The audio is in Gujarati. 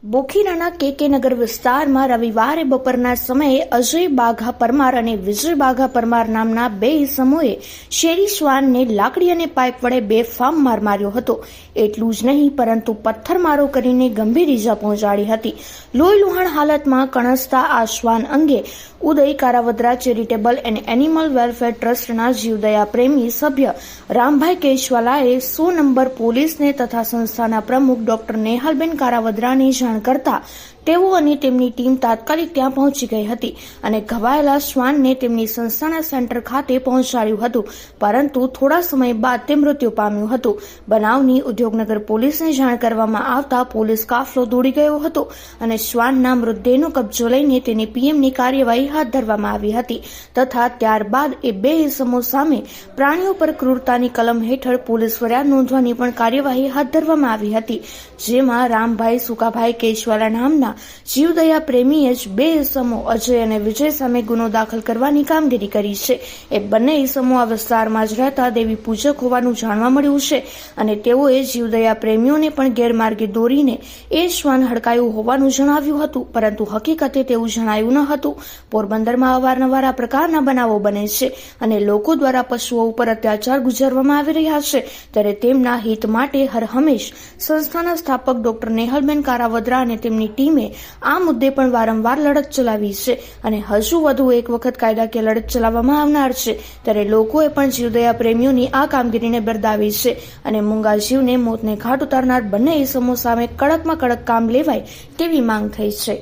બોખીરાના કે નગર વિસ્તારમાં રવિવારે બપોરના સમયે અજય બાઘા પરમાર અને વિજય બાઘા પરમાર નામના બે ઇસમોએ શેરી શ્વાનને લાકડી અને પાઇપ વડે બેફામ માર માર્યો હતો. એટલું જ નહીં પરંતુ પથ્થરમારો કરીને ગંભીર ઈજા પહોંચાડી હતી. લોહીલુહાણ હાલતમાં કણસતા આ શ્વાન અંગે Uday Karavadra charitable and animal welfare ટ્રસ્ટના જીવદયા પ્રેમી સભ્ય રામભાઈ કેશવાલાએ 100 નંબર પોલીસને તથા સંસ્થાના પ્રમુખ ડોક્ટર નેહાલબેન કારાવદ્રાને જાણ કરતા તેઓ અને તેમની ટીમ તાત્કાલિક ત્યાં પહોંચી ગઈ હતી અને ઘવાયેલા શ્વાનને તેમની સંસ્થાના સેન્ટર ખાતે પહોંચાડ્યું હતું, પરંતુ થોડા સમય બાદ તે મૃત્યુ પામ્યું હતું. બનાવની ઉદ્યોગનગર પોલીસને જાણ કરવામાં આવતા પોલીસ કાફલો દોડી ગયો હતો અને શ્વાનના મૃતદેહનો કબજો લઈને તેની પીએમની કાર્યવાહી હાથ ધરવામાં આવી હતી તથા ત્યારબાદ એ બે ઇસમો સામે પ્રાણીઓ પર ક્રૂરતાની કલમ હેઠળ પોલીસ ફરિયાદ નોંધવાની પણ કાર્યવાહી હાથ ધરવામાં આવી હતી, જેમાં રામભાઈ સુકાભાઈ કેશવાલા નામના જીવદયા પ્રેમીએ જ બે ઇસમો અજય અને વિજય સામે ગુનો દાખલ કરવાની કામગીરી કરી છે. એ બંને ઇસમો આ વિસ્તારમાં જ રહેતા દેવી પૂજક હોવાનું જાણવા મળ્યું છે અને તેઓએ જીવદયા પ્રેમીઓને પણ ગેરમાર્ગે દોરીને એ શ્વાન હડકાયું હોવાનું જણાવ્યું હતું, પરંતુ હકીકતે તેવું જણાયું ન હતું. પોરબંદરમાં અવારનવાર આ પ્રકારના બનાવો બને છે અને લોકો દ્વારા પશુઓ ઉપર અત્યાચાર ગુજારવામાં આવી રહ્યા છે, ત્યારે તેમના હિત માટે હરહંમેશ સંસ્થાના સ્થાપક ડોક્ટર નેહાલબેન કારાવદ્રા અને તેમની ટીમે આ મુદ્દે પણ વારંવાર લડત ચલાવી છે અને હજુ વધુ એક વખત કાયદાકીય લડત ચલાવવામાં આવનાર છે. ત્યારે લોકોએ પણ જીવદયા પ્રેમીઓની આ કામગીરીને બિરદાવી છે અને મૂંગા જીવને મોતને ઘાટ ઉતારનાર બંને ઇસમો સામે કડકમાં કડક કામ લેવાય તેવી માંગ થઈ છે.